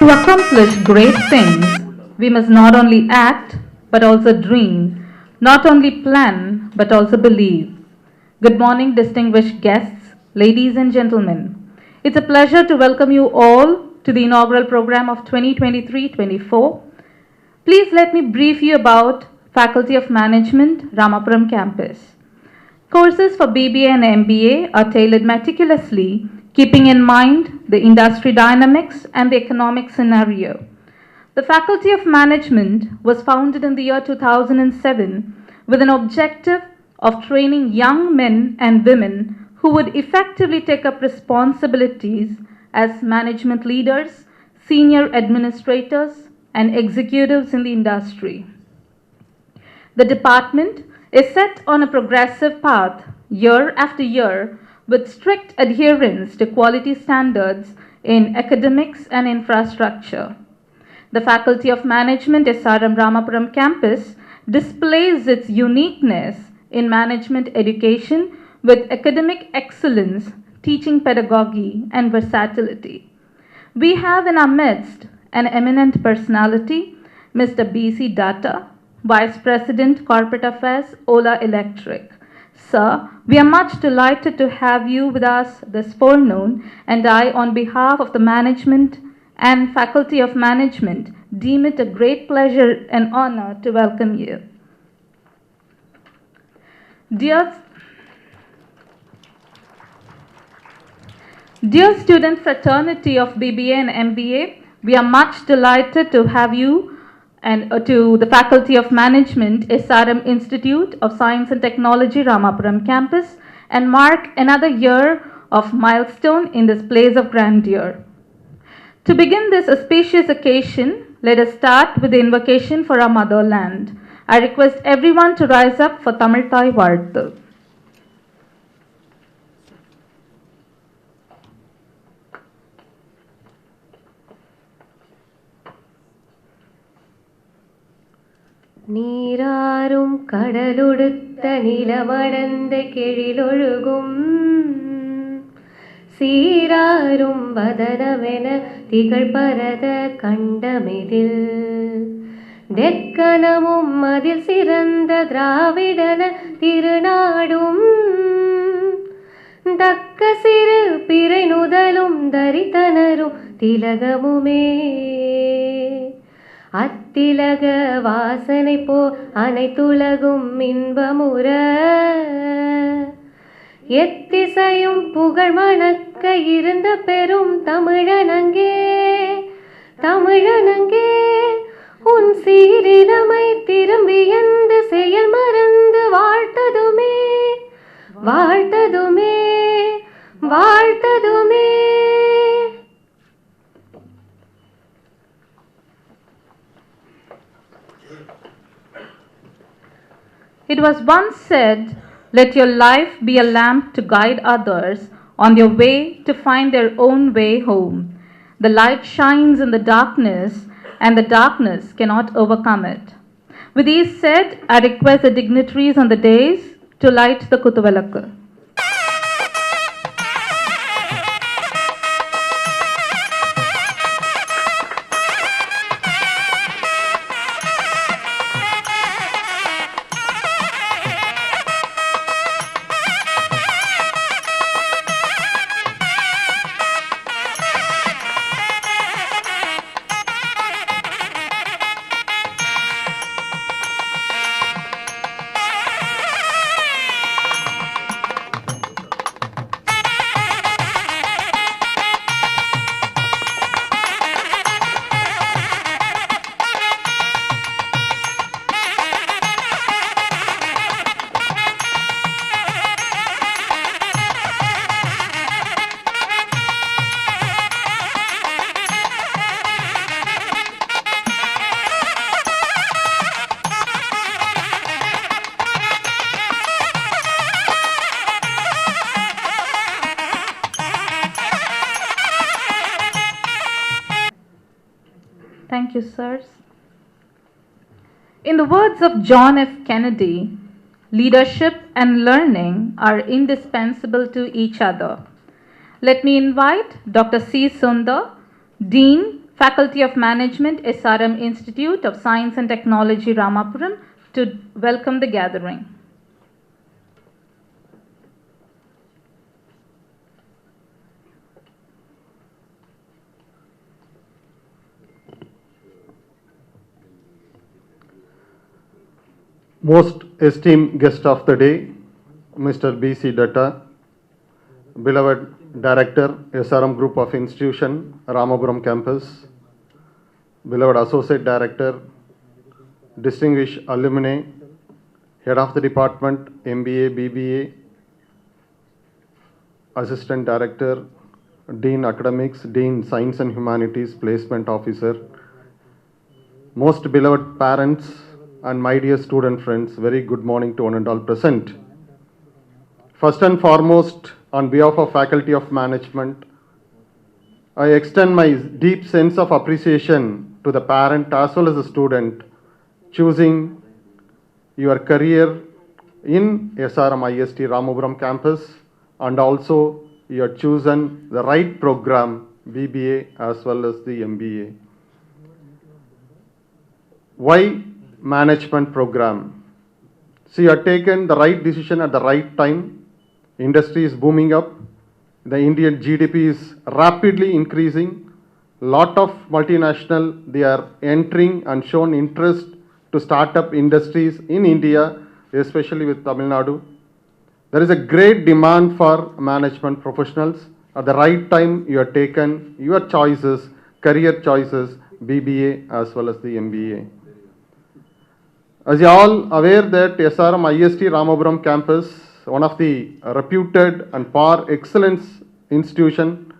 To accomplish great things, we must not only act but also dream, not only plan but also believe. Good morning, distinguished guests, ladies and gentlemen. It's a pleasure to welcome you all to the inaugural program of 2023-24. Please let me brief you about Faculty of Management, Ramapuram campus. Courses for BBA and MBA are tailored meticulously, keeping in mind the industry dynamics and the economic scenario. The Faculty of Management was founded in the year 2007 with an objective of training young men and women who would effectively take up responsibilities as management leaders, senior administrators, and executives in the industry. The department is set on a progressive path year after year with strict adherence to quality standards in academics and infrastructure. The Faculty of Management SRM Ramapuram campus displays its uniqueness in management education with academic excellence, teaching pedagogy, and versatility. We have in our midst an eminent personality, Mr. B.C. Datta, Vice President, Corporate Affairs, Ola Electric. Sir, we are much delighted to have you with us this forenoon, and I, on behalf of the management and Faculty of Management, deem it a great pleasure and honor to welcome you. Dear student fraternity of BBA and MBA, we are much delighted to have you and to the Faculty of Management, SRM Institute of Science and Technology, Ramapuram campus, and mark another year of milestone in this place of grandeur. To begin this auspicious occasion, let us start with the invocation for our motherland. I request everyone to rise up for Tamil Thai Varthu. நீராறும் கடலுடுத்த நிலமடந்த கெழிலொழுகும் சீராரும் வதனமென திகழ்பரத கண்டமிதில் தெக்கனமும் அதில் சிறந்த திராவிடன திருநாடும் தக்க சிறு பிறை நுதலும் தரித்தனரும் திலகமுமே அத்திலக வாசனை போ அனைத்துலகும் இன்பமுற எத்திசையும் புகழ் மணக்க இருந்த பெரும் தமிழனங்கே தமிழனங்கே உன் சீரிழமை திரும்பி எந்த செயல் மறந்து வாழ்த்ததுமே வாழ்த்ததுமே வாழ்த்ததுமே. It was once said, let your life be a lamp to guide others on their way to find their own way home. The light shines in the darkness, and the darkness cannot overcome it. With these said, I request the dignitaries on the dais to light the Kutuvalakku. Thank you, sirs. In the words of John F. Kennedy, leadership and learning are indispensable to each other. Let me invite Dr. C. Sundar, Dean, Faculty of Management, SRM Institute of Science and Technology, Ramapuram, to welcome the gathering. Most esteemed guest of the day, Mr. B.C. Datta, beloved Director, SRM Group of Institution, Ramapuram Campus, beloved Associate Director, distinguished alumni, Head of the Department, MBA, BBA, Assistant Director, Dean Academics, Dean Science and Humanities, Placement Officer, most beloved parents, and my dear student friends, very good morning to one and all present. First and foremost, on behalf of Faculty of Management, I extend my deep sense of appreciation to the parent as well as the student choosing your career in SRM IST Ramapuram campus, and also you have chosen the right program, BBA as well as the MBA. Why management program? So you have taken the right decision at the right time. Industry is booming up. The Indian GDP is rapidly increasing. Lot of multinational, they are entering and shown interest to start up industries in India, especially with Tamil Nadu. There is a great demand for management professionals. At the right time, you have taken your choices, career choices, BBA as well as the MBA. As you all aware that SRM IST Ramapuram campus, one of the reputed and par excellence institution,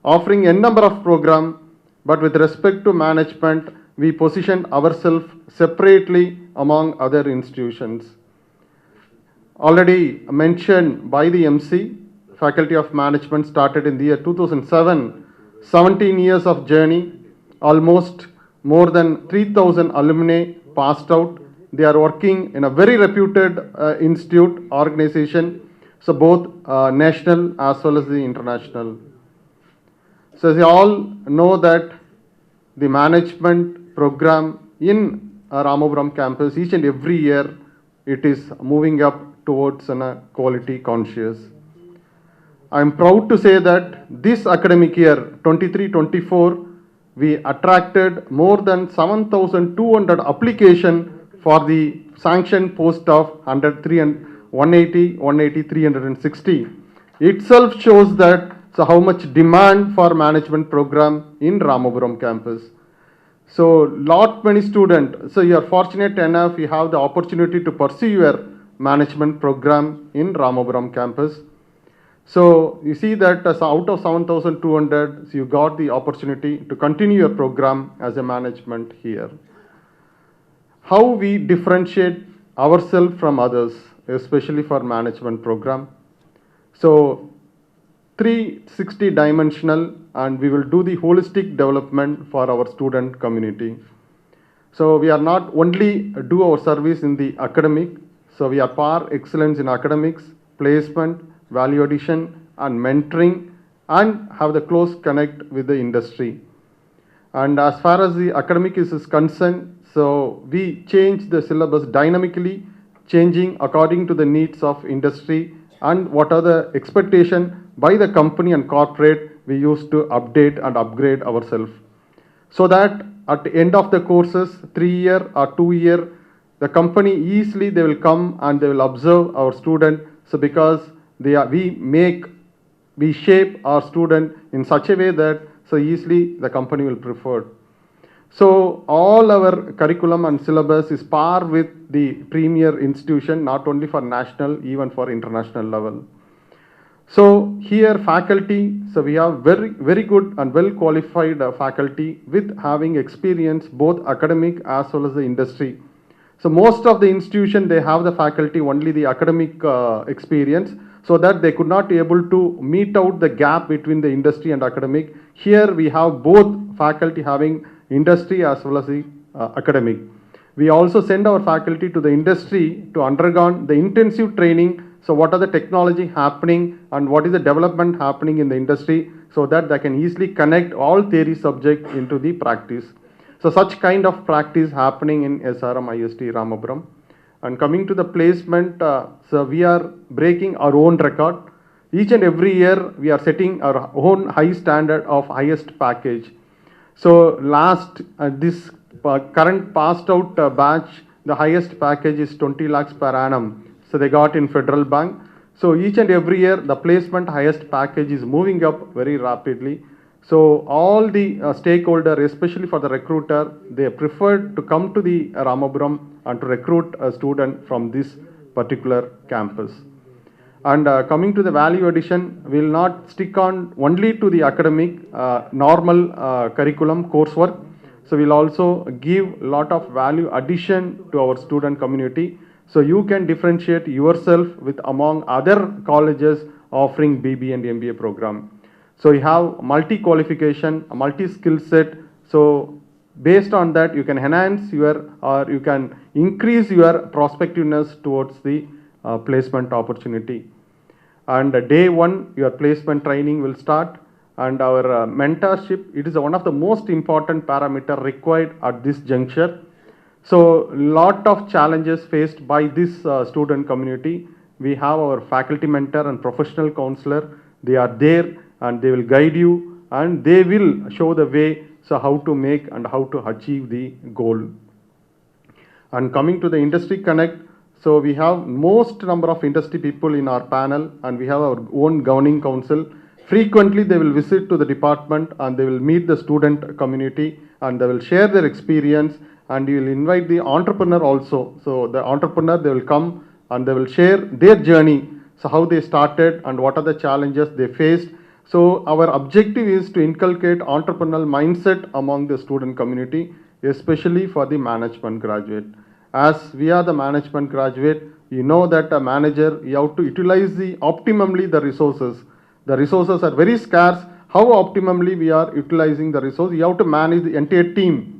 offering a number of programs, but with respect to management, we position ourselves separately among other institutions. Already mentioned by the MC, Faculty of Management started in the year 2007, 17 years of journey, almost more than 3,000 alumni passed out. They are working in a very reputed institute, organization, so both national as well as the international. So as you all know that the management program in Ramapuram campus, each and every year, it is moving up towards a quality conscious. I am proud to say that this academic year, 23-24, we attracted more than 7,200 applications for the sanctioned post of 180, 360. Itself shows that so how much demand for management program in Ramapuram campus. So lot many students, so you are fortunate enough you have the opportunity to pursue your management program in Ramapuram campus. So you see that as out of 7,200, so you got the opportunity to continue your program as a management here. How we differentiate ourselves from others, especially for management program. So 360 dimensional, and we will do the holistic development for our student community. So we are not only do our service in the academic, so we are par excellence in academics, placement, value addition and mentoring, and have the close connect with the industry. And as far as the academic is concerned, so we change the syllabus dynamically, changing according to the needs of industry and what are the expectation by the company and corporate. We used to update and upgrade ourselves, so that at the end of the courses, 3 year or 2 year, the company easily they will come and they will observe our student. So because we shape our student in such a way that so easily the company will prefer. So all our curriculum and syllabus is par with the premier institution, not only for national, even for international level. So here faculty, so we have very good and well qualified faculty with having experience both academic as well as the industry. So most of the institution, they have the faculty only the academic experience, so that they could not be able to meet out the gap between the industry and academic. Here we have both faculty having industry as well as the academic. We also send our faculty to the industry to undergo the intensive training. So what are the technology happening and what is the development happening in the industry? so that they can easily connect all theory subject into the practice. So such kind of practice happening in SRM IST Ramapuram. And coming to the placement, so we are breaking our own record. Each and every year we are setting our own high standard of highest package. So this current passed out batch, the highest package is 20 lakhs per annum. So they got in Federal Bank. So each and every year the placement highest package is moving up very rapidly. So all the stakeholder, especially for the recruiter, they preferred to come to the Ramapuram and to recruit a student from this particular campus. And coming to the value addition, we will not stick on only to the academic normal curriculum coursework. So we'll also give lot of value addition to our student community. So you can differentiate yourself with among other colleges offering BBA and MBA program. So you have multi-qualification, a multi-skill set. So based on that, you can enhance your, or you can increase your prospectiveness towards the placement opportunity. And day one, your placement training will start. And our mentorship, it is one of the most important parameter required at this juncture. So lot of challenges faced by this student community. We have our faculty mentor and professional counselor. They are there and they will guide you and they will show the way, so how to make and how to achieve the goal. And coming to the industry connect, so we have most number of industry people in our panel and we have our own governing council. Frequently they will visit to the department and they will meet the student community and they will share their experience, and you will invite the entrepreneur also. So the entrepreneur, they will come and they will share their journey, so how they started and what are the challenges they faced. So our objective is to inculcate entrepreneurial mindset among the student community, especially for the management graduate. As we are the management graduate, you know that a manager, you have to utilize optimally the resources. The resources are very scarce. How optimally we are utilizing the resource? You have to manage the entire team.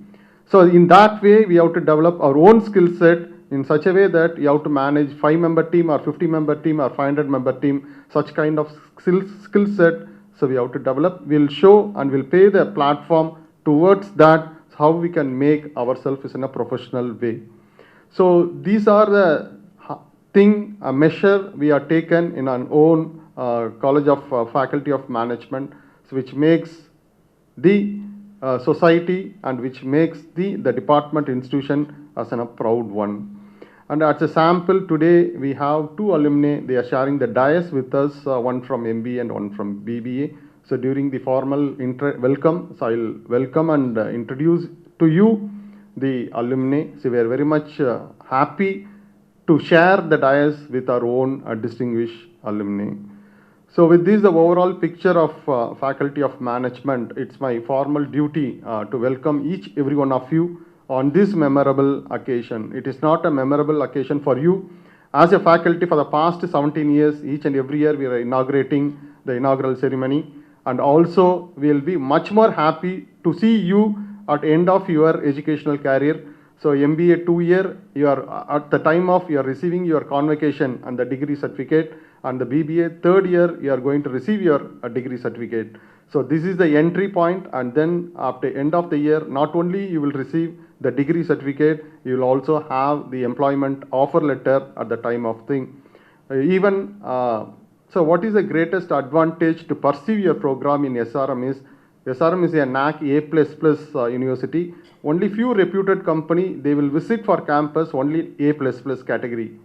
So in that way, we have to develop our own skill set in such a way that you have to manage 5-member team or 50-member team or 500-member team, such kind of skill set. So we have to develop, we'll show and we'll pay the platform towards that, how we can make ourselves in a professional way. So these are the a measure we are taken in our own College of Faculty of Management, so which makes the society and which makes the department institution as a proud one. And as a sample, today we have 2 alumni. They are sharing the dais with us, one from MBA and one from BBA. So during the formal welcome, so I'll welcome and introduce to you the alumni. So we are very much happy to share the dais with our own distinguished alumni. So with this, the overall picture of Faculty of Management, it's my formal duty to welcome each every one of you on this memorable occasion. It is not a memorable occasion for you. As a faculty for the past 17 years, each and every year we are inaugurating the inaugural ceremony, and also we will be much more happy to see you at the end of your educational career. So MBA 2-year, you are at the time of you are receiving your convocation and the degree certificate, and the BBA 3rd year you are going to receive your degree certificate. So this is the entry point, and then after the end of the year, not only you will receive the degree certificate, you will also have the employment offer letter at the time of thing. So what is the greatest advantage to pursue your program in SRM is a NAC A++ university. Only few reputed company, they will visit for campus only A++ category.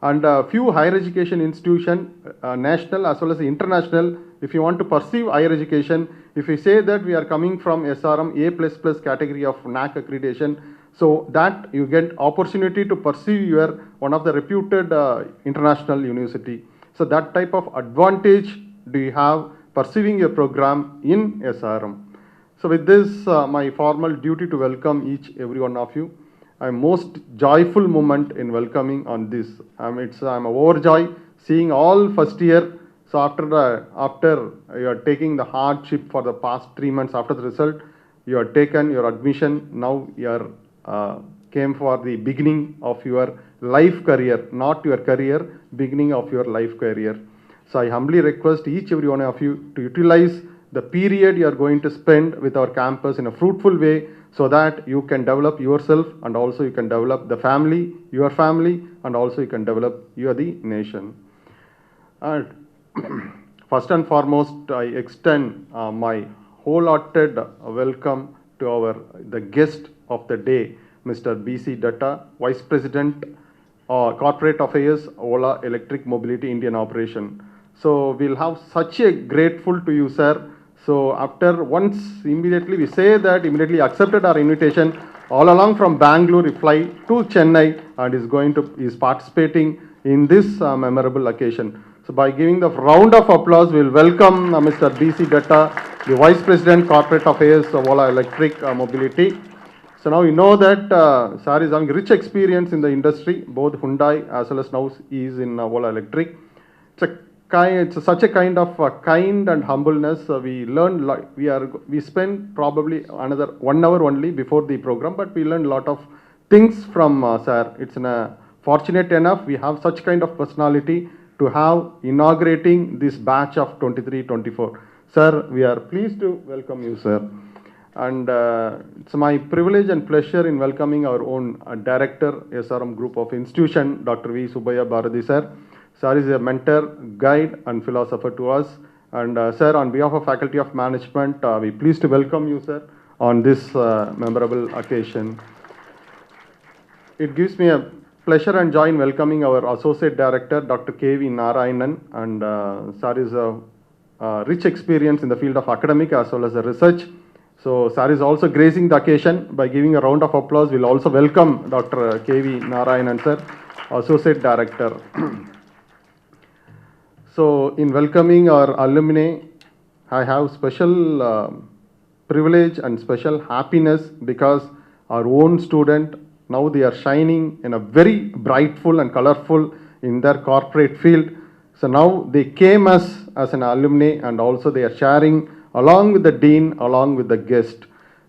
And few higher education institution, national as well as international, if you want to pursue higher education, if you say that we are coming from SRM A++ category of NAC accreditation, so that you get opportunity to pursue your one of the reputed international university. So that type of advantage do you have pursuing your program in SRM. So with this, my formal duty to welcome each every one of you. I'm most joyful moment in welcoming on this. I'm overjoyed seeing all first year. So after you are taking the hardship for the past 3 months after the result, you are taken your admission. Now you are came for the beginning of your life career, not your career, beginning of your life career. So I humbly request each every one of you to utilize the period you are going to spend with our campus in a fruitful way so that you can develop yourself and also you can develop the family, your family, and also you can develop the nation. And first and foremost, I extend my wholehearted welcome to the guest of the day, Mr. B.C. Datta, Vice President, Corporate Affairs, Ola Electric Mobility Indian Operation. So we'll have such a grateful to you, sir. So after once immediately we say that immediately accepted our invitation all along from Bangalore, he fly to Chennai and is participating in this memorable occasion. So by giving the round of applause, we'll welcome Mr. B.C. Datta, the Vice President Corporate Affairs of Ola Electric Mobility. So now you know that sir is having rich experience in the industry, both Hyundai as well as now he is in Ola Electric. It's such a kind of kind and humbleness. We learned we spent probably another 1 hour only before the program, but we learned a lot of things from sir. It's fortunate enough we have such kind of personality to have inaugurating this batch of 23-24. Sir, we are pleased to welcome you, sir. And it's my privilege and pleasure in welcoming our own Director, SRM Group of Institution, Dr. V. Subbaiah Bharati, sir. Sir is a mentor, guide, and philosopher to us. And sir, on behalf of Faculty of Management, we are pleased to welcome you, sir, on this memorable occasion. It gives me a pleasure and joy in welcoming our Associate Director, Dr. K.V. Narayanan. And sir is a rich experience in the field of academic as well as the research. So, sir is also gracing the occasion by giving a round of applause. We'll also welcome Dr. K.V. Narayanan, sir, Associate Director. So, in welcoming our alumni, I have special privilege and special happiness because our own student, now they are shining in a very brightful and colorful in their corporate field. So now they came as an alumni and also they are sharing along with the dean, along with the guest.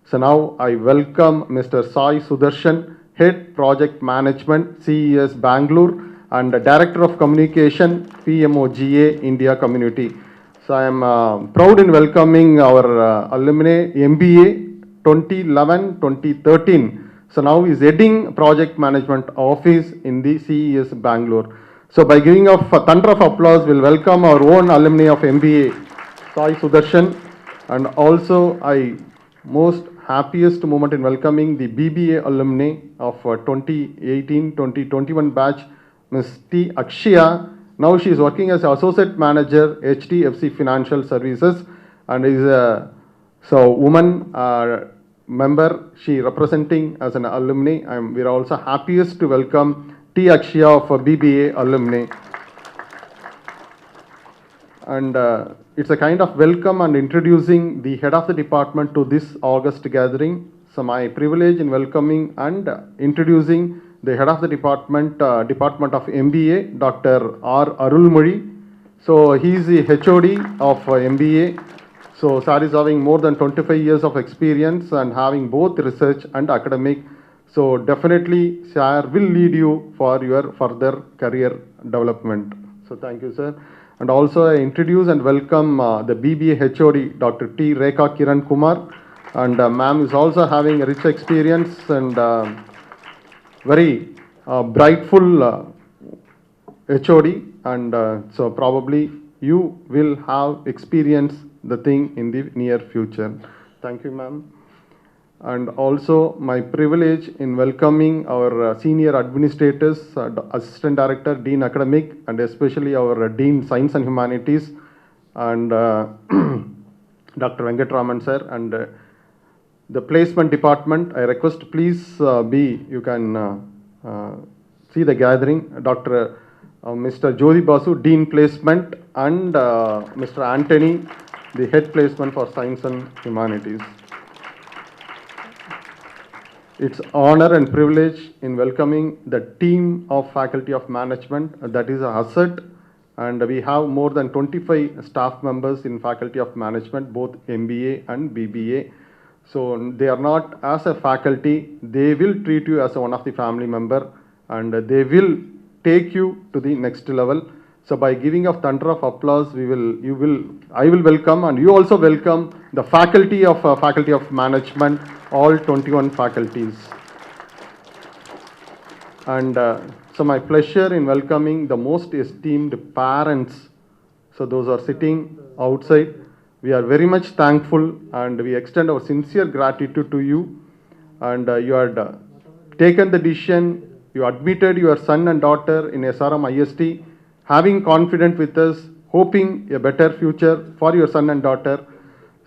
So now I welcome Mr. Sai Sudarshan, Head Project Management, CES Bangalore, and Director of Communication, PMOGA India Community. So I am proud in welcoming our alumni MBA 2011-2013. So now he is heading Project Management Office in the CES Bangalore. So by giving a thunder of applause, we'll welcome our own alumni of MBA, Sai Sudarshan. And also I most happiest moment in welcoming the BBA alumni of 2018-2021 batch, Ms. T. Akshaya. Now she is working as Associate Manager, HDFC Financial Services, and is a woman member. She representing as an alumni. We are also happiest to welcome T. Akshaya for BBA alumni. And it's a kind of welcome and introducing the head of the department to this August gathering. So my privilege in welcoming and introducing the head of the department, Department of MBA, Dr. R. Arulmozhi. So he is the HOD of MBA. So sir is having more than 25 years of experience and having both research and academic. So definitely sir will lead you for your further career development. So thank you, sir. And also I introduce and welcome the BBA HOD, Dr. T. Rekha Kiran Kumar. And ma'am is also having a rich experience and very brightful HOD. And so probably you will have experience the thing in the near future. Thank you, ma'am. And also my privilege in welcoming our senior administrators, Assistant Director, Dean Academic, and especially our Dean Science and Humanities, and Dr. Venkatraman sir, and the Placement Department. I request please you can see the gathering. Dr. Mr. Jyoti Basu, Dean Placement, and Mr. Anthony, the Head Placement for Science and Humanities. It's honor and privilege in welcoming the team of Faculty of Management. That is an asset, and we have more than 25 staff members in Faculty of Management, both MBA and BBA. So they are not as a faculty, they will treat you as one of the family member, and they will take you to the next level. So by giving a thunder of applause, I will welcome, and you also welcome the Faculty of Management, all 21 faculties. And so my pleasure in welcoming the most esteemed parents. So those are sitting outside. We are very much thankful, and we extend our sincere gratitude to you. And you had taken the decision, you admitted your son and daughter in SRM IST, having confidence with us, hoping a better future for your son and daughter.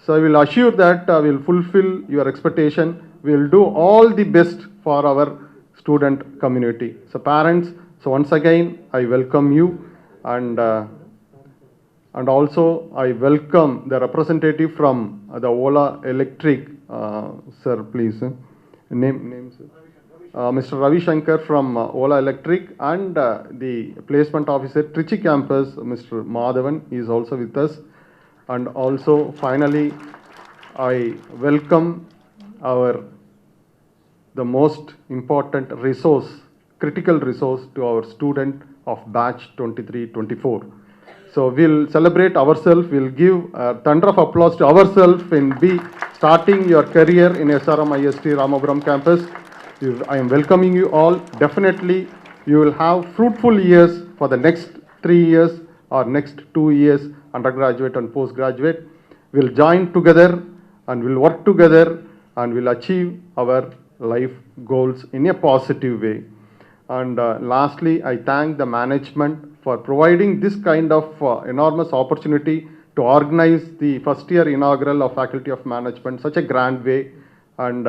So I will assure that we will fulfill your expectation. We will do all the best for our student community. So parents, so once again, I welcome you, and also I welcome the representative from the Ola Electric, sir, please. Name, sir. Mr. Ravi Shankar from Ola Electric, and the placement officer, Trichy campus, Mr. Madhavan is also with us. And also, finally, I welcome the most important resource, critical resource to our student of batch 23-24. So we'll celebrate ourselves, we'll give a thunder of applause to ourselves in starting your career in SRM IST Ramapuram campus. I am welcoming you all. Definitely, you will have fruitful years for the next 3 years or next 2 years, undergraduate and postgraduate. We'll join together and we'll work together and we'll achieve our life goals in a positive way. And lastly, I thank the management for providing this kind of enormous opportunity to organize the first year inaugural of Faculty of Management such a grand way. And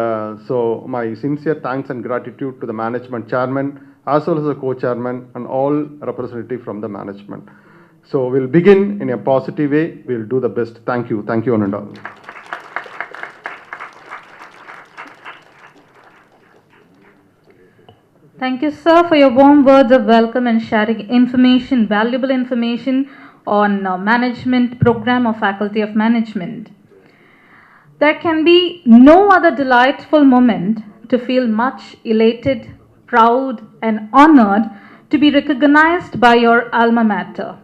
so my sincere thanks and gratitude to the management chairman as well as the co-chairman and all representatives from the management. So we'll begin in a positive way. We'll do the best. Thank you. Thank you, one and all. Thank you, sir, for your warm words of welcome and sharing information, valuable information on management program of Faculty of Management. There can be no other delightful moment to feel much elated, proud, and honored to be recognized by your alma mater.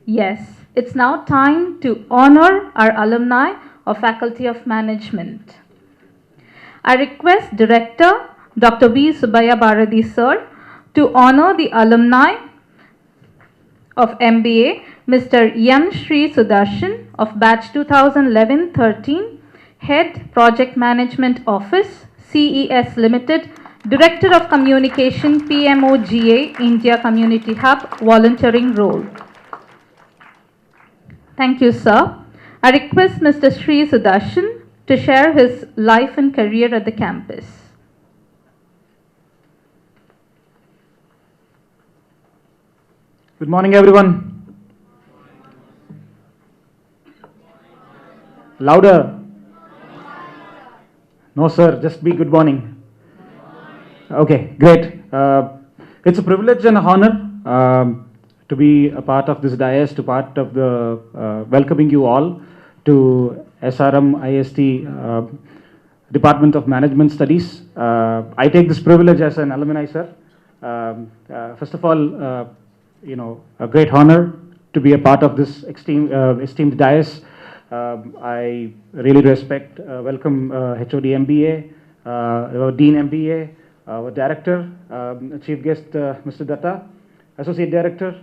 Yes, it's now time to honor our alumni of Faculty of Management. I request Director Dr. V. Subbiah Bharati sir to honor the alumni of MBA, Mr. Yan Sri Sudarshan of batch 2011-13, Head Project Management Office, CES Limited, Director of Communication, PMOGA, India Community Hub, volunteering role. Thank you, sir. I request Mr. Sri Sudarshan to share his life and career at the campus. Good morning, everyone. Louder. No, sir, just be good morning. Okay, great. It's a privilege and an honor to be a part of this dais, to part of the welcoming you all to SRM IST Department of Management Studies. I take this privilege as an alumni, sir. First of all, a great honor to be a part of this esteemed dais. I really respect, welcome HOD MBA, Dean MBA, our Director, Chief Guest Mr. Datta, Associate Director,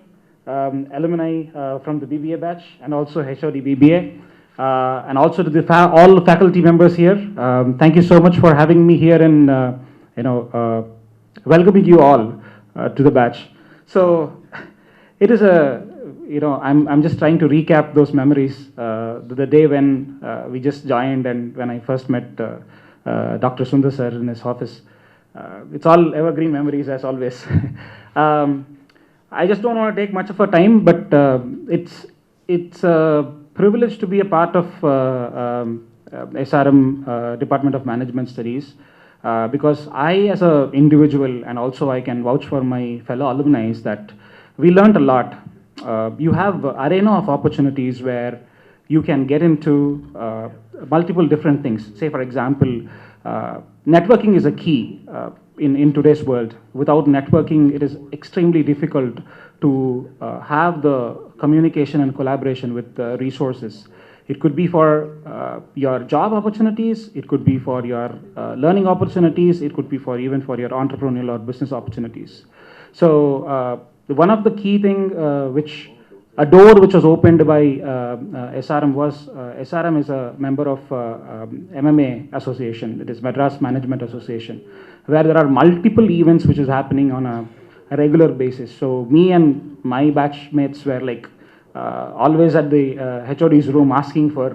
alumni from the BBA batch, and also HOD BBA, and also to all the faculty members here. Thank you so much for having me here and welcoming you all to the batch. So it is I'm just trying to recap those memories, the day when we just joined and when I first met Dr. Sundar sir in his office. It's all evergreen memories as always. I just don't want to take much of a time, but it's a privilege to be a part of SRM Department of Management Studies, because I as an individual, and also I can vouch for my fellow alumni, is that we learned a lot. You have an arena of opportunities where you can get into multiple different things. Say, for example, networking is a key in today's world. Without networking, it is extremely difficult to have the communication and collaboration with resources. It could be for your job opportunities, it could be for your learning opportunities, it could be for even for your entrepreneurial or business opportunities. So one of the key thing which a door which was opened by SRM was SRM is a member of MMA association, it is Madras Management Association, where there are multiple events which is happening on a regular basis. So me and my batchmates were like always at the HOD's room asking for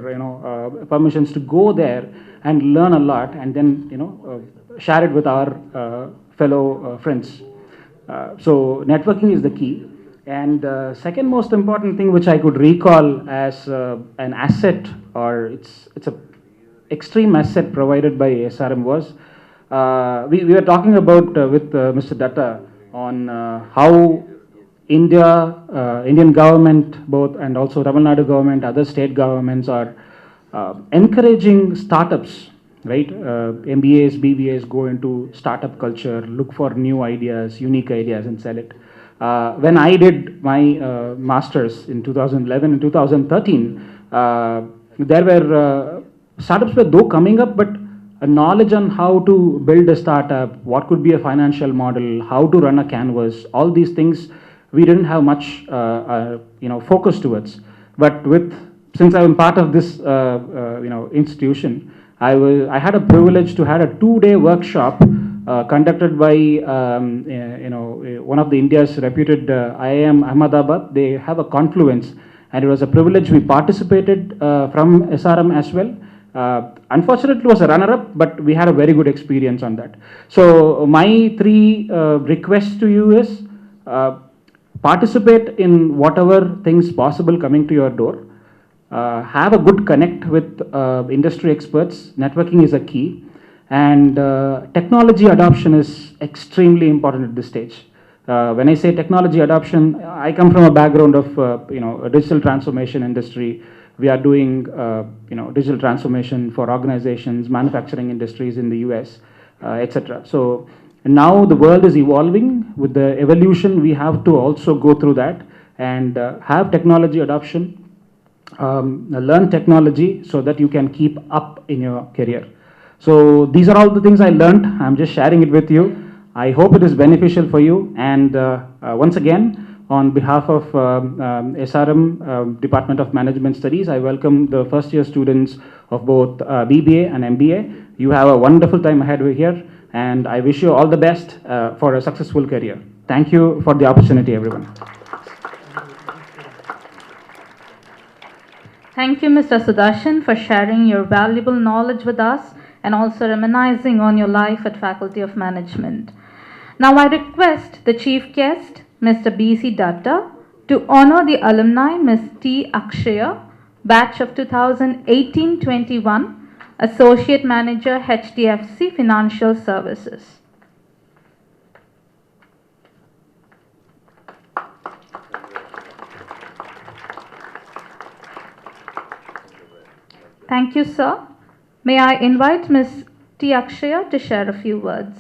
permissions to go there and learn a lot, and then share it with our fellow friends. So networking is the key. And second most important thing which I could recall as an asset, or it's a extreme asset provided by SRM was, we were talking about with Mr. Datta on how Indian government both, and also Tamil Nadu government, other state governments are encouraging startups, right? MBAs, BBAs go into startup culture, look for new ideas, unique ideas, and sell it. When I did my masters in 2011 and 2013, there were startups were though coming up, but a knowledge on how to build a startup, what could be a financial model, how to run a canvas, all these things we didn't have much focus towards. But since I'm part of this institution, I had a privilege to had a 2-day workshop conducted by one of the India's reputed IIM Ahmedabad. They have a confluence, and it was a privilege. We participated from SRM as well. Unfortunately, it was a runner-up, but we had a very good experience on that. So my 3 requests to you is participate in whatever things possible coming to your door. Have a good connect with industry experts. Networking is a key. And technology adoption is extremely important at this stage. When I say technology adoption, I come from a background of a digital transformation industry. We are doing digital transformation for organizations, manufacturing industries in the US, etc. So now the world is evolving. With the evolution, we have to also go through that and have technology adoption, learn technology so that you can keep up in your career. So these are all the things I learned. I'm just sharing it with you. I hope it is beneficial for you. And once again, on behalf of SRM Department of Management Studies, I welcome the first year students of both BBA and MBA. You have a wonderful time ahead here, and I wish you all the best for a successful career. Thank you for the opportunity, everyone. Thank you, Mr. Sudarshan, for sharing your valuable knowledge with us and also reminiscing on your life at Faculty of Management. Now I request the chief guest, Mr. B.C. Datta, to honor the alumni, Ms. T. Akshaya, batch of 2018-21, Associate Manager, HDFC Financial Services. Thank you, sir. May I invite Ms. T. Akshaya to share a few words.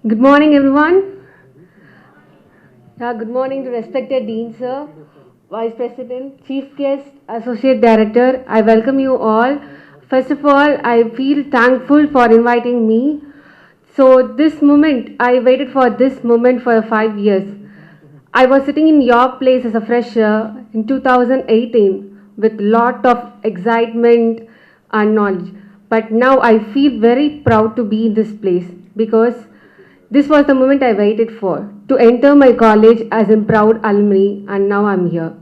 Good morning, everyone. Good morning to respected Dean, sir, Vice President, Chief Guest, Associate Director. I welcome you all. First of all, I feel thankful for inviting me. So this moment, I waited for this moment for 5 years. I was sitting in your place as a fresher in 2018 with lot of excitement and knowledge. But now I feel very proud to be in this place because this was the moment I waited for, to enter my college as a proud alumni, and now I'm here.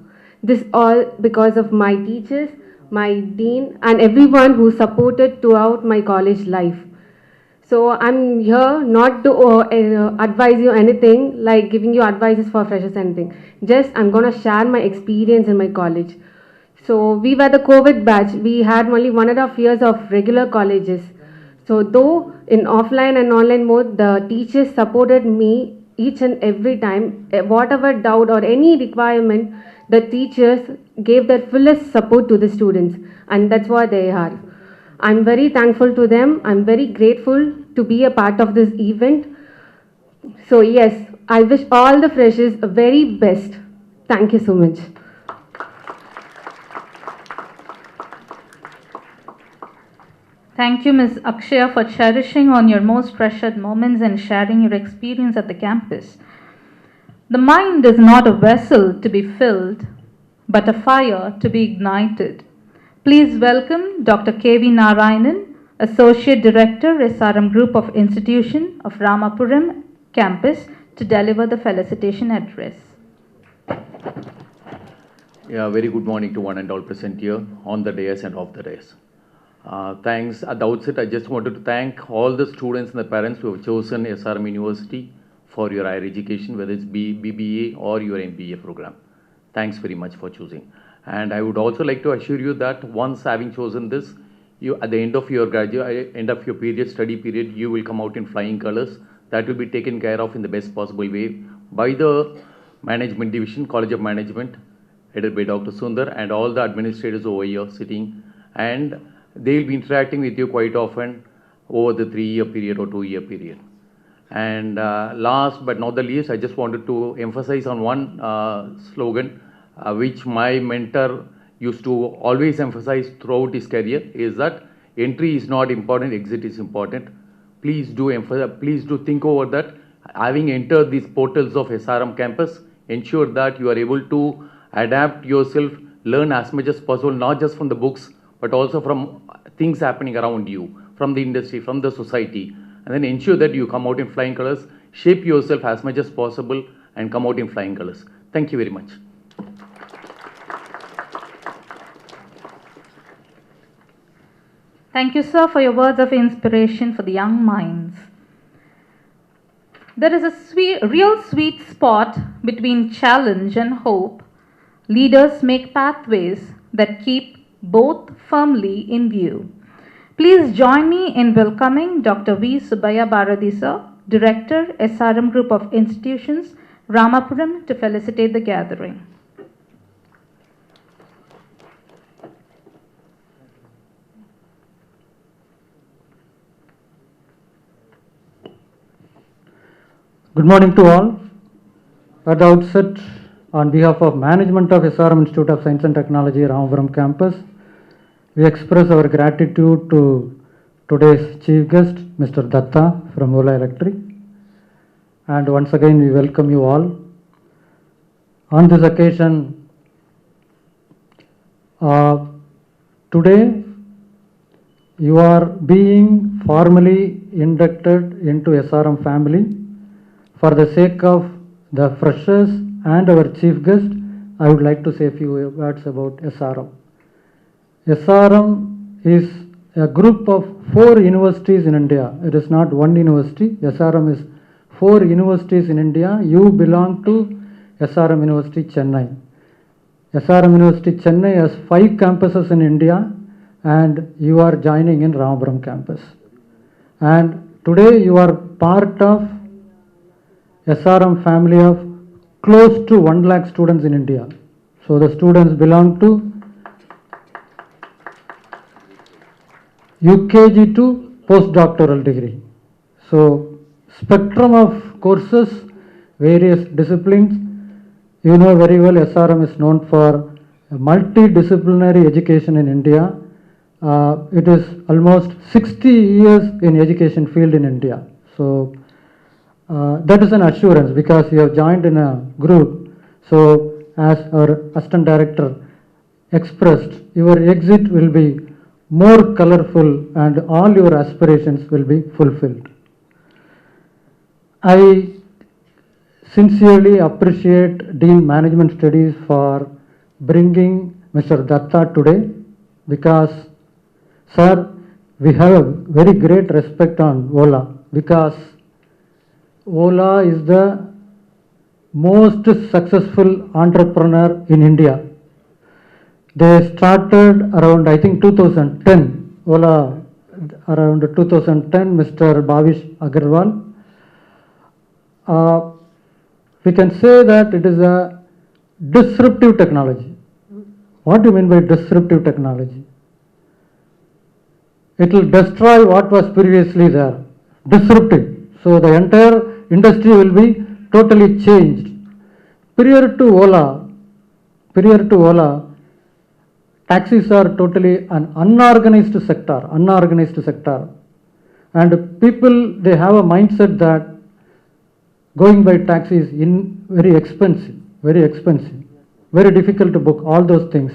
This all because of my teachers, my dean, and everyone who supported throughout my college life. So I'm here not to advise you anything, like giving you advices for freshers anything. Just I'm gonna share my experience in my college. So we were the COVID batch. We had only 1.5 years of regular colleges. So though in offline and online mode, the teachers supported me each and every time. Whatever doubt or any requirement, the teachers gave their fullest support to the students, and that's what they are. I'm very thankful to them. I'm very grateful to be a part of this event. So, yes, I wish all the freshers the very best. Thank you so much. Thank you, Ms. Akshaya, for cherishing on your most treasured moments and sharing your experience at the campus. The mind is not a vessel to be filled, but a fire to be ignited. Please welcome Dr. K.V. Narayanan, Associate Director, SRM Group of Institution of Ramapuram Campus, to deliver the felicitation address. Yeah, very good morning to one and all present here on the dais and off the dais. Thanks. At the outset, I just wanted to thank all the students and the parents who have chosen SRM University for your higher education, whether it's BBA or your MBA program. Thanks very much for choosing. And I would also like to assure you that once having chosen this, you at the end of your study period, you will come out in flying colors. That will be taken care of in the best possible way by the Management Division, College of Management, headed by Dr. Sundar, and all the administrators over here sitting, and they will be interacting with you quite often over the 3-year period or 2-year period. And last but not the least, I just wanted to emphasize on one slogan which my mentor used to always emphasize throughout his career, is that entry is not important, exit is important. Please do think over that. Having entered these portals of SRM campus, ensure that you are able to adapt yourself, learn as much as possible, not just from the books, but also from things happening around you, from the industry, from the society, and then ensure that you come out in flying colors, shape yourself as much as possible, and come out in flying colors. Thank you very much. Thank you, sir, for your words of inspiration for the young minds. There is a real sweet spot between challenge and hope. Leaders make pathways that keep both firmly in view. Please join me in welcoming Dr. V. Subbiah Bharati, sir, Director, SRM Group of Institutions, Ramapuram, to felicitate the gathering. Good morning to all. At the outset, on behalf of management of SRM Institute of Science and Technology, Ramapuram campus, we express our gratitude to today's chief guest, Mr. Datta from Ola Electric. And once again, we welcome you all. On this occasion, today, you are being formally inducted into SRM family. For the sake of the freshers and our chief guest, I would like to say a few words about SRM. SRM is a group of 4 universities in India. It is not one university. SRM is 4 universities in India. You belong to SRM University, Chennai. SRM University, Chennai has 5 campuses in India, and you are joining in Ramapuram campus. And today you are part of SRM family of close to 1 lakh students in India. So the students belong to UKG to postdoctoral degree. So spectrum of courses, various disciplines. You know very well SRM is known for multidisciplinary education in India. It is almost 60 years in education field in India. So that is an assurance because you have joined in a group. So as our assistant director expressed, your exit will be more colorful and all your aspirations will be fulfilled. I sincerely appreciate Dean Management Studies for bringing Mr. Datta today, because sir, we have a very great respect on Ola, because Ola is the most successful entrepreneur in India. They started around, I think, 2010. Ola, around 2010, Mr. Bhavish Agarwal. we can say that it is a disruptive technology. What do you mean by disruptive technology? It will destroy what was previously there. Disruptive. So the entire industry will be totally changed. Prior to Ola, taxis are totally an unorganized sector. And people, they have a mindset that going by taxi is very expensive, very difficult to book, all those things.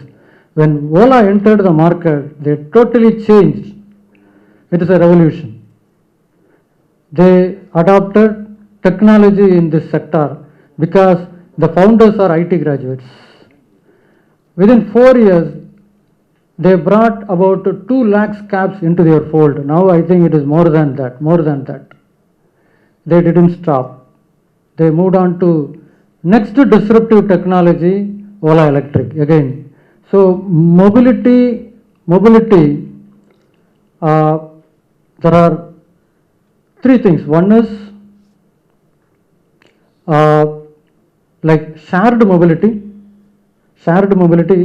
When Ola entered the market, they totally changed. It is a revolution. They adopted technology in this sector because the founders are IT graduates. Within 4 years, they brought about 2 lakhs cabs into their fold. Now I think it is more than that. They didn't stop. They moved on to next disruptive technology, Ola Electric again. So mobility, there are 3 things. One is like shared mobility.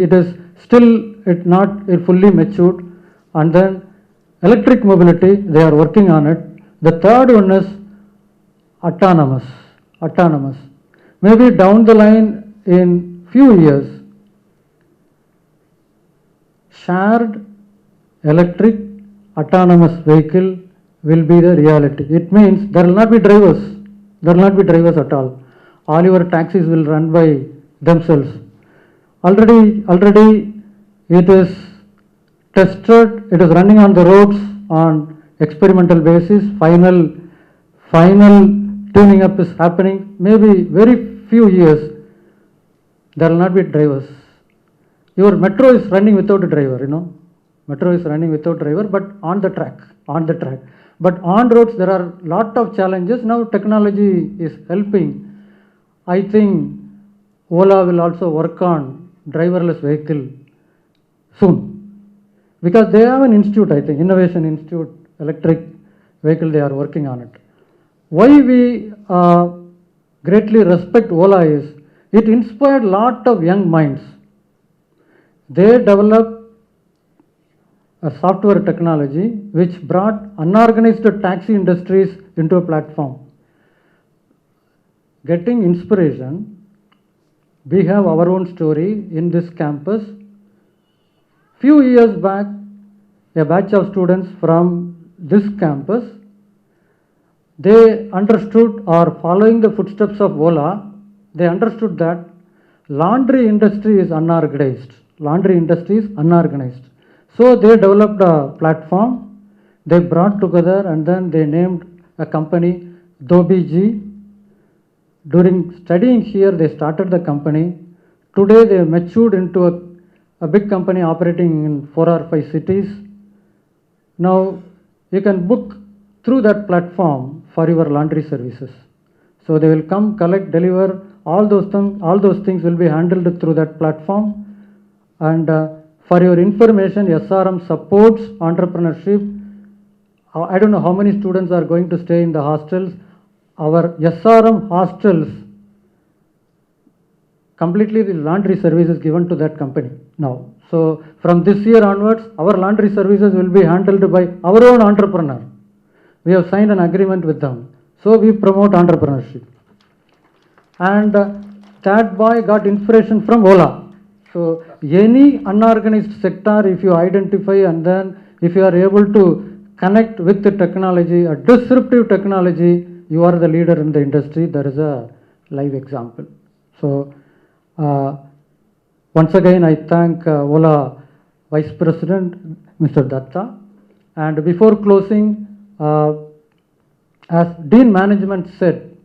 It is still not fully matured. And then electric mobility, they are working on it. The third one is autonomous. Maybe down the line in few years, shared electric autonomous vehicle will be the reality. It means there will not be drivers at all. All your taxis will run by themselves. Already it is tested, it is running on the roads on experimental basis. Final tuning up is happening. Maybe very few years there will not be drivers. Your metro is running without a driver, but on the track. But on roads there are lot of challenges. Now technology is helping. I think Ola will also work on driverless vehicle soon, because they have an institute, I think, Innovation Institute, electric vehicle, they are working on it. Why we greatly respect Ola is, it inspired lot of young minds. They developed a software technology which brought unorganized taxi industries into a platform. Getting inspiration, we have our own story in this campus. Few years back, a batch of students from this campus, they understood, or following the footsteps of Ola, they understood that laundry industry is unorganized. So they developed a platform, they brought together, and then they named a company, Dobiji. During studying here, they started the company. Today they matured into a big company operating in 4 or 5 cities. Now you can book through that platform for your laundry services. So they will come, collect, deliver, all those things will be handled through that platform. And for your information, SRM supports entrepreneurship. I don't know how many students are going to stay in the hostels. Our SRM hostels, completely the laundry service is given to that company now. So from this year onwards, our laundry services will be handled by our own entrepreneur. We have signed an agreement with them. So we promote entrepreneurship. And that boy got inspiration from Ola. So any unorganized sector, if you identify and then if you are able to connect with the technology, a disruptive technology, you are the leader in the industry. There is a live example. So once again, I thank Ola Vice President, Mr. Datta. And before closing, as Dean Management said,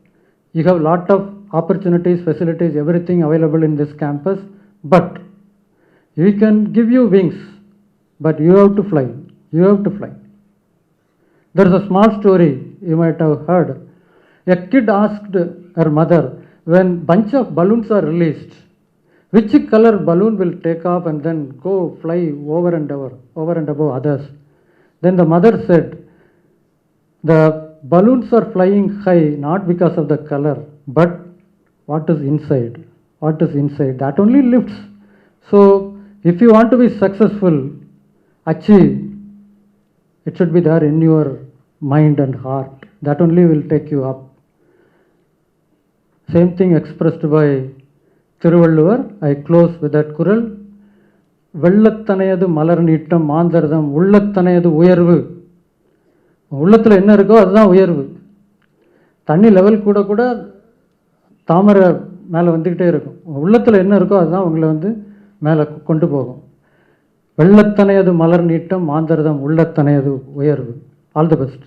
you have a lot of opportunities, facilities, everything available in this campus, but we can give you wings, but you have to fly. There is a small story you might have heard. A kid asked her mother, when bunch of balloons are released, which color balloon will take off and then go fly over and above others? Then the mother said, the balloons are flying high not because of the color, but what is inside. What is inside? That only lifts. So, if you want to be successful, achieve, it should be there in your mind and heart. That only will take you up. Same thing expressed by Thiruvalluvar. I close with that kural. வெள்ளத்தனையது மலர் நீட்டம் மாந்தரதம் உள்ளத்தனையது உயர்வு. உள்ளத்தில் என்ன இருக்கோ அதுதான் உயர்வு. தண்ணி level கூட கூட தாமரை மேலே வந்துக்கிட்டே இருக்கும். உள்ளத்தில் என்ன இருக்கோ அதுதான் உங்களை வந்து மேலே கொண்டு போகும். வெள்ளத்தனையது மலர் நீட்டம் மாந்தரதம் உள்ளத்தனையது உயர்வு. All the best.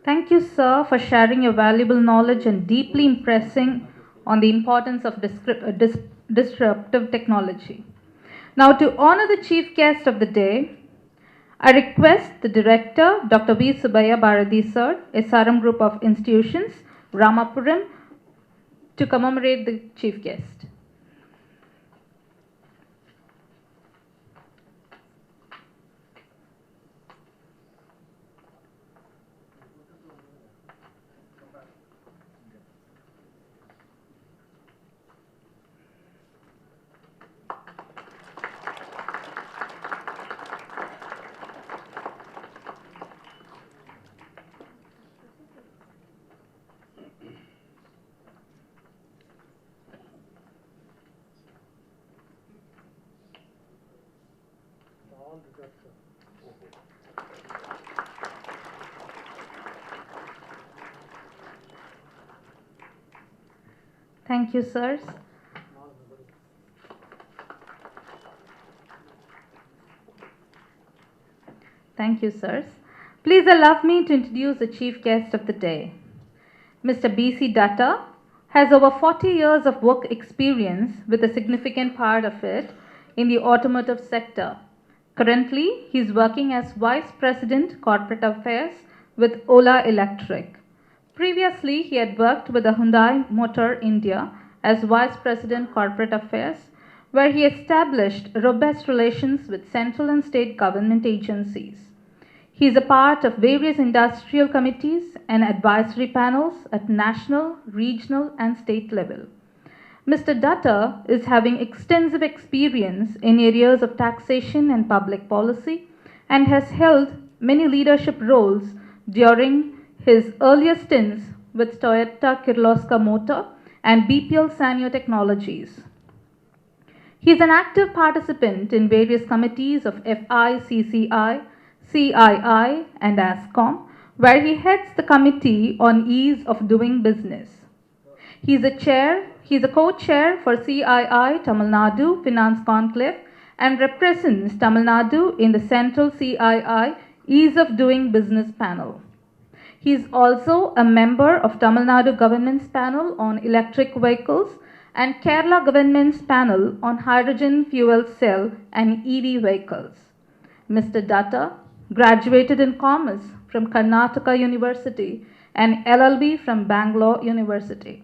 Thank you, sir, for sharing your valuable knowledge and deeply impressing on the importance of disruptive technology. Now, to honor the chief guest of the day, I request the director, Dr. V. Subbiah Bharati sir, SRM Group of Institutions, Ramapuram, to commemorate the chief guest. Thank you, sirs. Thank you, sirs. Please allow me to introduce the chief guest of the day. Mr. B.C. Dutta has over 40 years of work experience, with a significant part of it in the automotive sector. Currently, he is working as Vice President Corporate Affairs with Ola Electric. Previously, he had worked with the Hyundai Motor India as Vice President Corporate Affairs, where he established robust relations with central and state government agencies. He is a part of various industrial committees and advisory panels at national, regional, and state level. Mr. Dutta is having extensive experience in areas of taxation and public policy and has held many leadership roles during his earlier stints with Toyota Kirloskar Motor and BPL Sanyo Technologies. He is an active participant in various committees of FICCI, CII, and ASCOM, where he heads the Committee on Ease of Doing Business. He is a co-chair for CII Tamil Nadu Finance Conclave and represents Tamil Nadu in the Central CII Ease of Doing Business panel. He is also a member of Tamil Nadu Government's panel on electric vehicles and Kerala Government's panel on hydrogen fuel cell and EV vehicles. Mr. Dutta graduated in Commerce from Karnataka University and LLB from Bangalore University.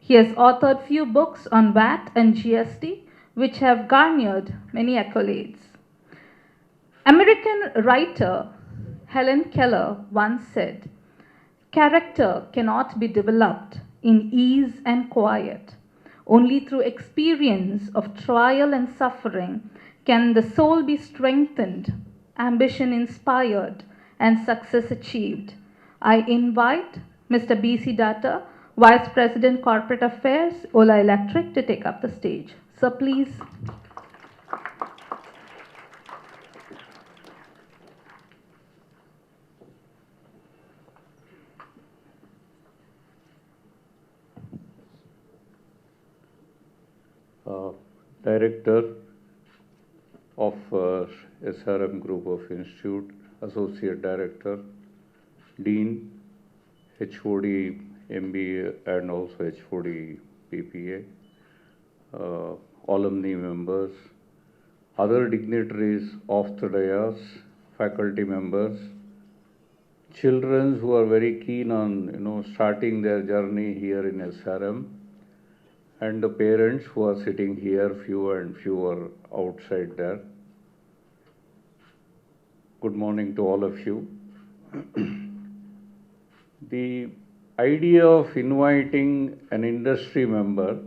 He has authored few books on VAT and GST, which have garnered many accolades. American writer Helen Keller once said, "Character cannot be developed in ease and quiet. Only through experience of trial and suffering can the soul be strengthened, ambition inspired, and success achieved." I invite Mr. B.C. Dutta, Vice President Corporate Affairs, Ola Electric, to take up the stage. Sir, please. Director of SRM Group of Institute, Associate Director, Dean, HOD MBA and also HOD PPA, alumni members, other dignitaries of the dais, faculty members, children who are very keen on starting their journey here in SRM, and the parents who are sitting here, fewer and fewer outside there. Good morning to all of you. The idea of inviting an industry member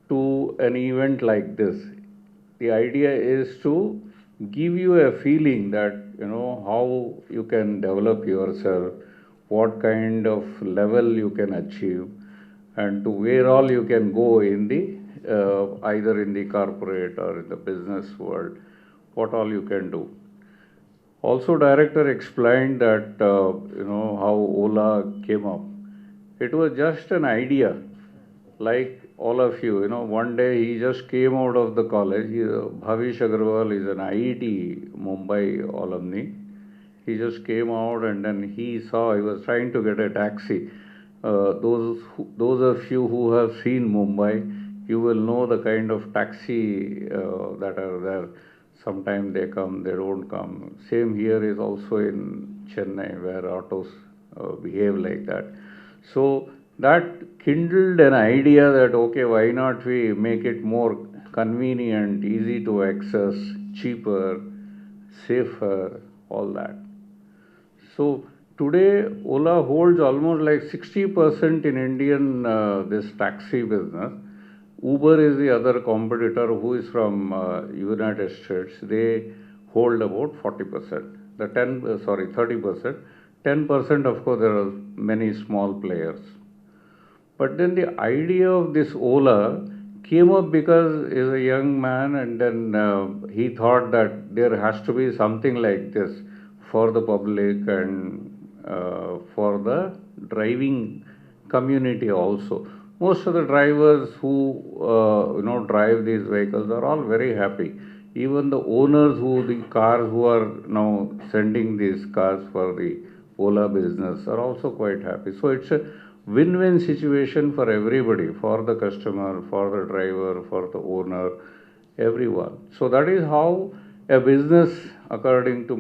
to an event like this, the idea is to give you a feeling that, how you can develop yourself, what kind of level you can achieve, and to where all you can go in the, either in the corporate or in the business world, what all you can do. Also, director explained that, how Ola came up. It was just an idea, like all of you, one day he just came out of the college. Bhavish Agarwal is an IIT Mumbai alumni. He just came out and then he was trying to get a taxi. Those of you who have seen Mumbai, you will know the kind of taxi that are there. Sometimes they come, they don't come. Same here is also in Chennai, where autos behave like that. So that kindled an idea that, okay, why not we make it more convenient, easy to access, cheaper, safer, all that. So today, Ola holds almost like 60% in Indian this taxi business. Uber is the other competitor who is from United States. They hold about 40%. 30%. 10%, of course, there are many small players. But then the idea of this Ola came up because he's a young man, and then he thought that there has to be something like this for the public and for the driving community also. Most of the drivers who drive these vehicles are all very happy. Even the owners the cars who are now sending these cars for the Ola business are also quite happy. So it's a win-win situation for everybody, for the customer, for the driver, for the owner, everyone. So that is how a business, according to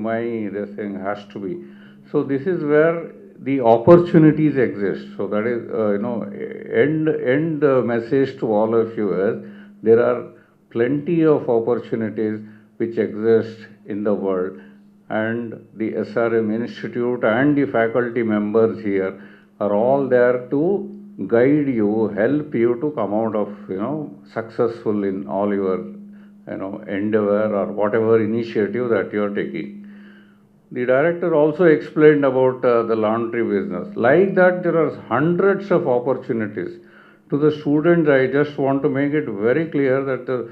this thing, has to be. So this is where the opportunities exist. So that is, end message to all of you is there are plenty of opportunities which exist in the world, and the SRM Institute and the faculty members here are all there to guide you, help you to come out of, successful in all your, endeavor or whatever initiative that you are taking. The director also explained about the laundry business. Like that, there are hundreds of opportunities. To the students, I just want to make it very clear that the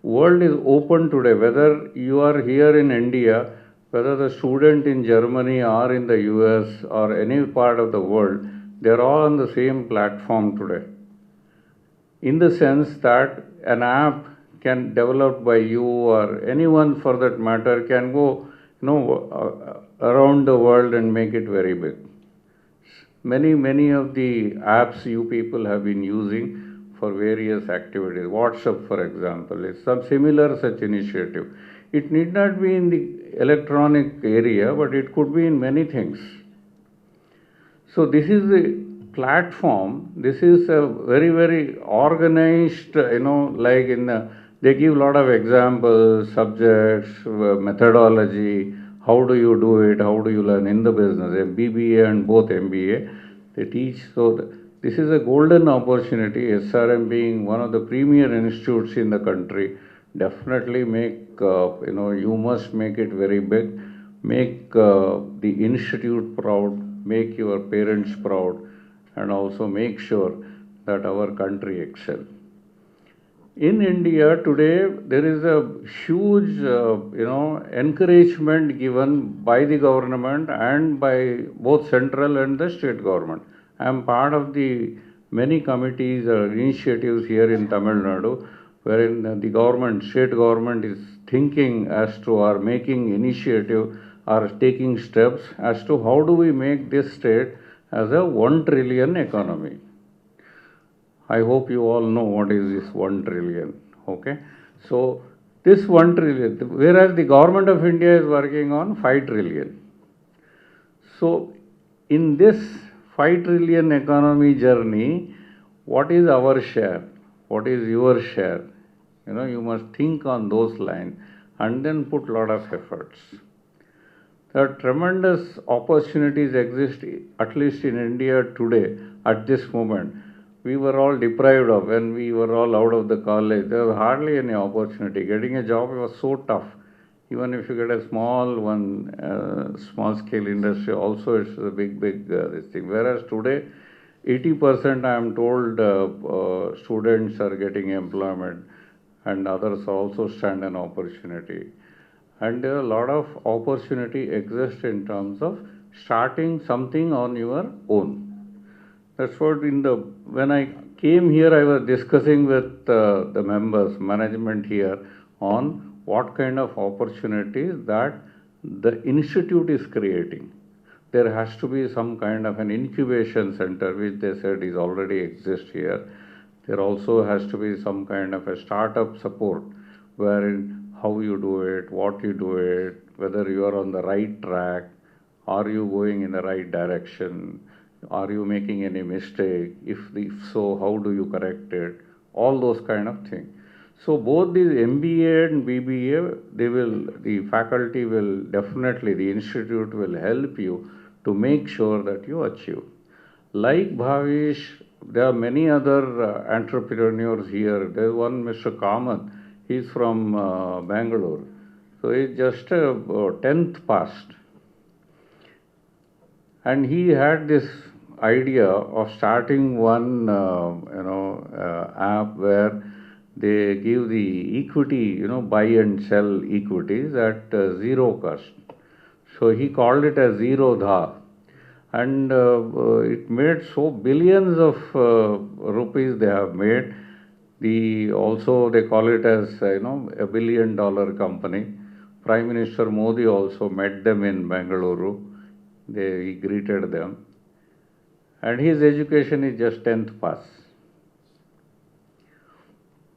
world is open today. Whether you are here in India, whether the student in Germany or in the US or any part of the world, they are all on the same platform today. In the sense that an app can developed by you or anyone for that matter can go around the world and make it very big. Many of the apps you people have been using for various activities. WhatsApp, for example, is some similar such initiative. It need not be in the electronic area, but it could be in many things. So this is the platform. This is a very, very organized, like they give a lot of examples, subjects, methodology, how do you do it, how do you learn in the business, BBA and both MBA, they teach. So this is a golden opportunity, SRM being one of the premier institutes in the country. Definitely you must make it very big, make the institute proud, make your parents proud, and also make sure that our country excels. In India today, there is a huge, encouragement given by the government and by both central and the state government. I am part of the many committees or initiatives here in Tamil Nadu, wherein the state government is thinking as to or making initiative or taking steps as to how do we make this state as a 1 trillion economy. I hope you all know what is this 1 trillion, okay? So this 1 trillion, whereas the government of India is working on 5 trillion. So in this 5 trillion economy journey, what is our share? What is your share? You must think on those lines and then put a lot of efforts. There are tremendous opportunities exist, at least in India today, at this moment. We were all deprived of when we were all out of the college. There was hardly any opportunity. Getting a job was so tough. Even if you get a small one, small scale industry, also it's a big this thing. Whereas today, 80% I am told students are getting employment, and others also stand an opportunity. And there are a lot of opportunity exists in terms of starting something on your own. That's what when I came here, I was discussing with the members, management here, on what kind of opportunities that the institute is creating. There has to be some kind of an incubation center, which they said is already exist here. There also has to be some kind of a startup support, wherein how you do it, what you do it, whether you are on the right track, are you going in the right direction, are you making any mistake, if so, how do you correct it, all those kind of things. So both these MBA and BBA, the faculty will definitely, the institute will help you to make sure that you achieve. Like Bhavish, there are many other entrepreneurs here. There's one Mr. Kamath, he's from Bangalore. So he's just 10th passed. And he had this idea of starting one, app where they give the equity, buy and sell equities at zero cost. So he called it as Zero Dha. And it made so billions of rupees they have made. Also they call it as, $1 billion company. Prime Minister Modi also met them in Bengaluru. He greeted them. And his education is just 10th pass.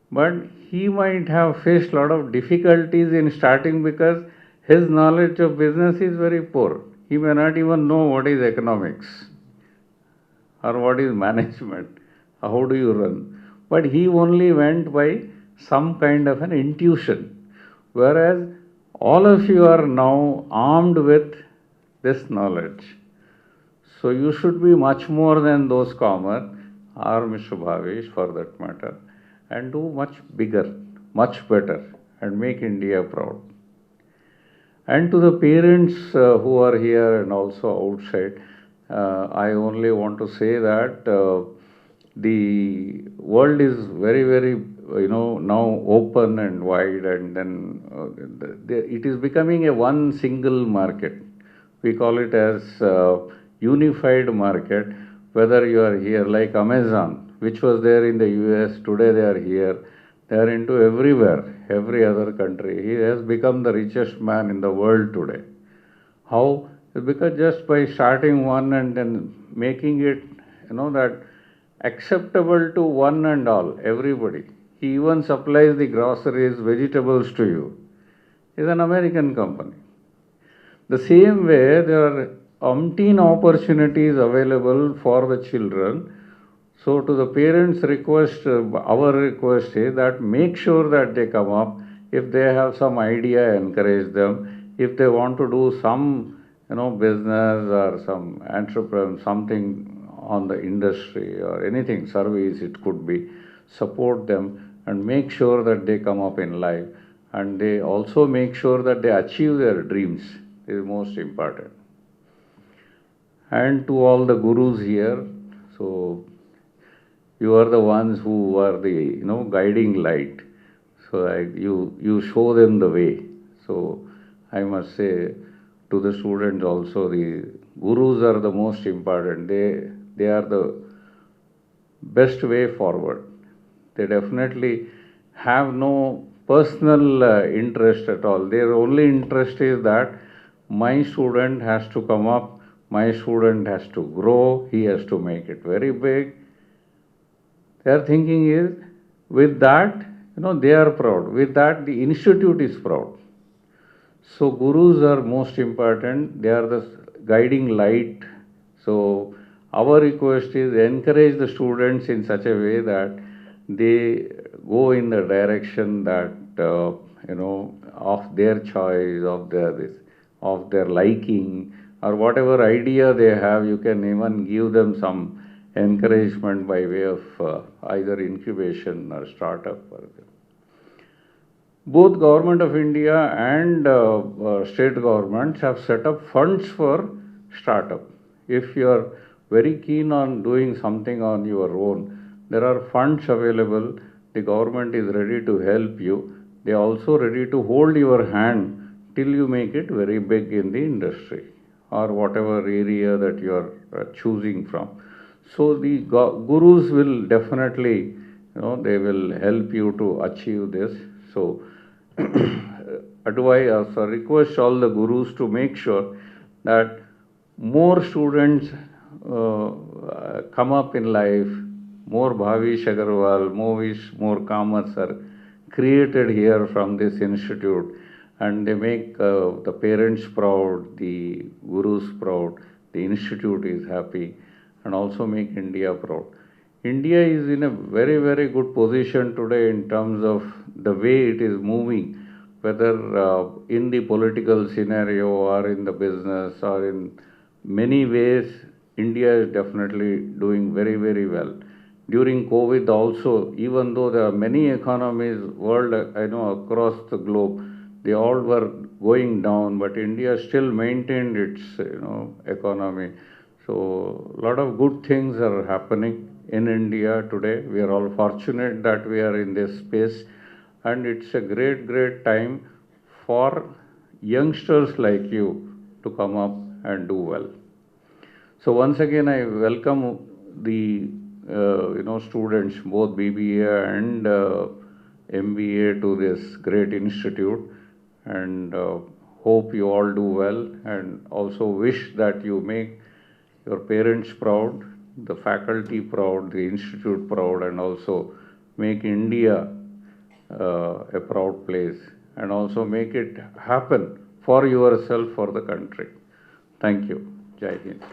But he might have faced a lot of difficulties in starting because his knowledge of business is very poor. He may not even know what is economics or what is management, how do you run. But he only went by some kind of an intuition. Whereas all of you are now armed with this knowledge. So you should be much more than those Kamath or Mr. Bhavish for that matter, and do much bigger, much better, and make India proud. And to the parents who are here and also outside, I only want to say that the world is very, very, now open and wide, and then it is becoming a one single market. We call it as unified market, whether you are here like Amazon, which was there in the US, today they are here. They are into everywhere, every other country. He has become the richest man in the world today. How? Because just by starting one and then making it, that acceptable to one and all, everybody. He even supplies the groceries, vegetables to you. It's an American company. The same way, there are umpteen opportunities available for the children. So to the parents' request, our request is that make sure that they come up. If they have some idea, encourage them. If they want to do some, business or some entrepreneur, something on the industry or anything, service it could be, support them and make sure that they come up in life. And they also make sure that they achieve their dreams. This is most important. And to all the gurus here, so you are the ones who are the guiding light. So you show them the way. So I must say to the students also, the gurus are the most important. They are the best way forward. They definitely have no personal interest at all. Their only interest is that my student has to come up, my student has to grow, he has to make it very big. Their thinking is, with that, they are proud. With that, the institute is proud. So gurus are most important. They are the guiding light. So our request is encourage the students in such a way that they go in the direction that, of their choice, of their this. of their liking, or whatever idea they have, you can even give them some encouragement by way of either incubation or startup. Both Government of India and state governments have set up funds for startup. If you are very keen on doing something on your own, there are funds available. The government is ready to help you. They are also ready to hold your hand till you make it very big in the industry or whatever area that you are choosing from. So the gurus will definitely, they will help you to achieve this. So advise or request all the gurus to make sure that more students come up in life, more Bhavish Agarwal, more commerce are created here from this institute, and they make the parents proud, the gurus proud, the institute is happy, and also make India proud. India is in a very, very good position today in terms of the way it is moving, whether in the political scenario or in the business or in many ways. India is definitely doing very, very well. During COVID also, even though there are many economies world, across the globe, they all were going down, but India still maintained its, economy. So a lot of good things are happening in India today. We are all fortunate that we are in this space, and it's a great, great time for youngsters like you to come up and do well. So once again, I welcome the students, both BBA and MBA, to this great institute, and hope you all do well, and also wish that you make your parents proud, the faculty proud, the institute proud, and also make India a proud place, and also make it happen for yourself, for the country. Thank you. Jai Hind.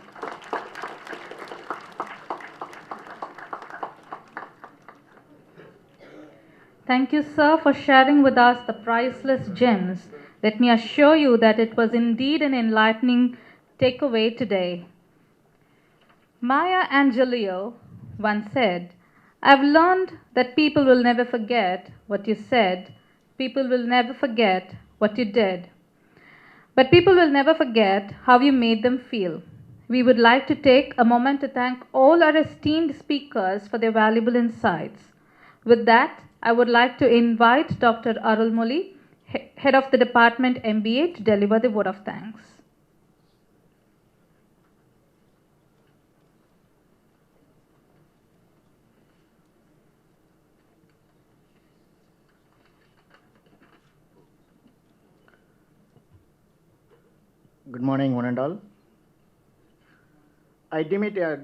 Thank you, sir, for sharing with us the priceless gems. Let me assure you that it was indeed an enlightening takeaway today. Maya Angelou once said, "I've learned that people will never forget what you said, people will never forget what you did, but people will never forget how you made them feel." We would like to take a moment to thank all our esteemed speakers for their valuable insights. With that, I would like to invite Dr. Arulmoli, Head of the Department MBA, to deliver the vote of thanks. Good morning, one and all. I deem it a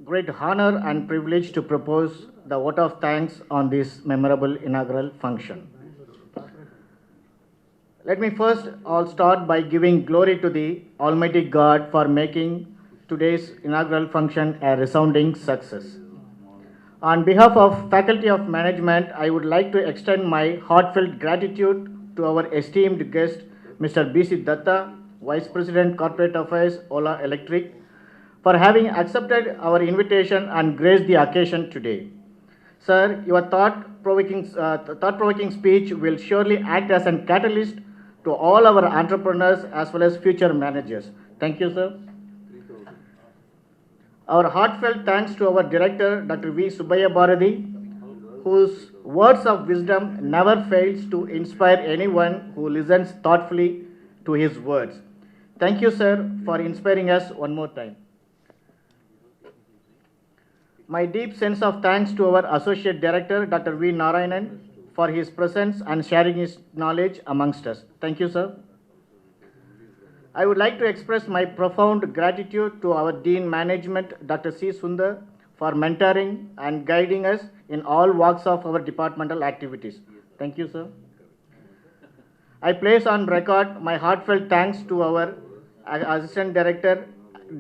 great honor and privilege to propose the vote of thanks on this memorable inaugural function. Let me first all start by giving glory to the Almighty God for making today's inaugural function a resounding success. On behalf of Faculty of Management, I would like to extend my heartfelt gratitude to our esteemed guest, Mr. B.C. Datta, Vice President Corporate Affairs, Ola Electric, for having accepted our invitation and graced the occasion today. Sir, your thought-provoking speech will surely act as a catalyst to all our entrepreneurs as well as future managers. Thank you, sir. Our heartfelt thanks to our director, Dr. V. Subbaya Bharati, whose words of wisdom never fails to inspire anyone who listens thoughtfully to his words. Thank you, sir, for inspiring us one more time. My deep sense of thanks to our Associate Director, Dr. V. Narayanan, for his presence and sharing his knowledge amongst us. Thank you, sir. I would like to express my profound gratitude to our Dean Management, Dr. C. Sundar, for mentoring and guiding us in all walks of our departmental activities. Thank you, sir. I place on record my heartfelt thanks to our Assistant Director,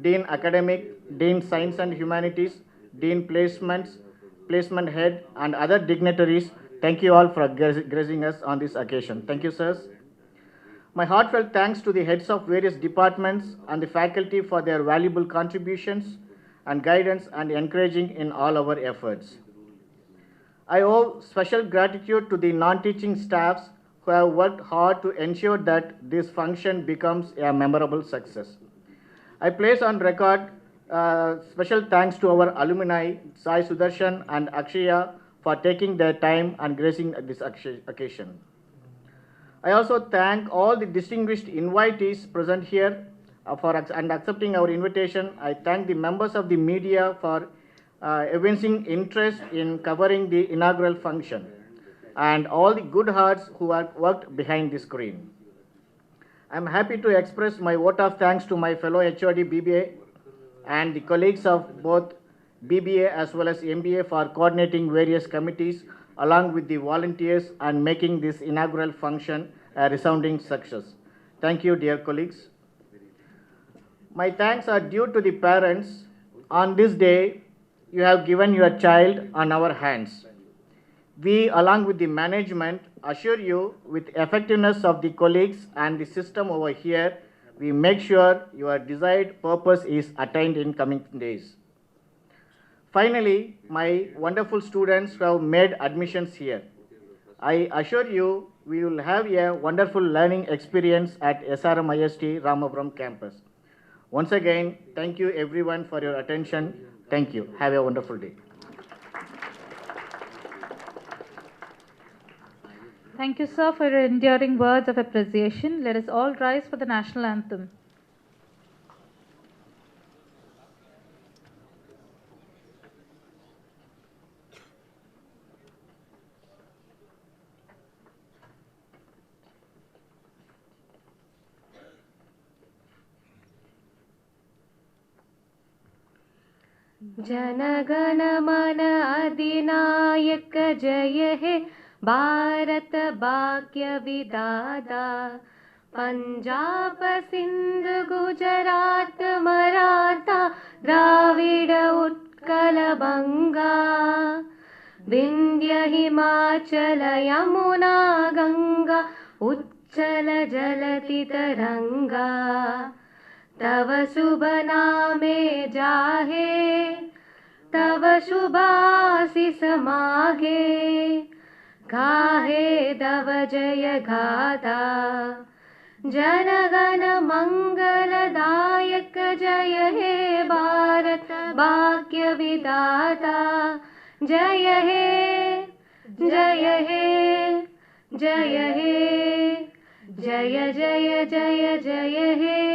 Dean Academic, Dean Science and Humanities, Dean Placements, Placement Head, and other dignitaries. Thank you all for gracing us on this occasion. Thank you, sirs. My heartfelt thanks to the heads of various departments and the faculty for their valuable contributions and guidance and encouraging in all our efforts. I owe special gratitude to the non-teaching staffs who have worked hard to ensure that this function becomes a memorable success. I place on record special thanks to our alumni, Sai Sudarshan and Akshaya, for taking their time and gracing this occasion. I also thank all the distinguished invitees present here and accepting our invitation. I thank the members of the media for evincing interest in covering the inaugural function and all the good hearts who have worked behind the screen. I am happy to express my vote of thanks to my fellow HOD BBA and the colleagues of both BBA as well as MBA for coordinating various committees along with the volunteers and making this inaugural function a resounding success. Thank you, dear colleagues. My thanks are due to the parents. On this day, you have given your child on our hands. We, along with the management, assure you with effectiveness of the colleagues and the system over here, we make sure your desired purpose is attained in coming days. Finally, my wonderful students who have made admissions here, I assure you we will have a wonderful learning experience at SRM IST Ramapuram campus. Once again, thank you everyone for your attention. Thank you. Have a wonderful day. Thank you, sir, for your endearing words of appreciation. Let us all rise for the national anthem. जनगण मन अधिनायक जय हे भारत भाग्य विधाता पंजाब सिंध गुजरात मराठा द्राविड उत्कल बंगा विंध्य हिमाचल यमुना गंगा उच्चल जलति तरंगा तव शुभ नामे जाहे तव शुभाशिष मागे गाहे तव जय गाथा जनगण मंगलदायक जय हे भारत भाग्य विधाता जय हे जय हे जय हे जय जय जय जय हे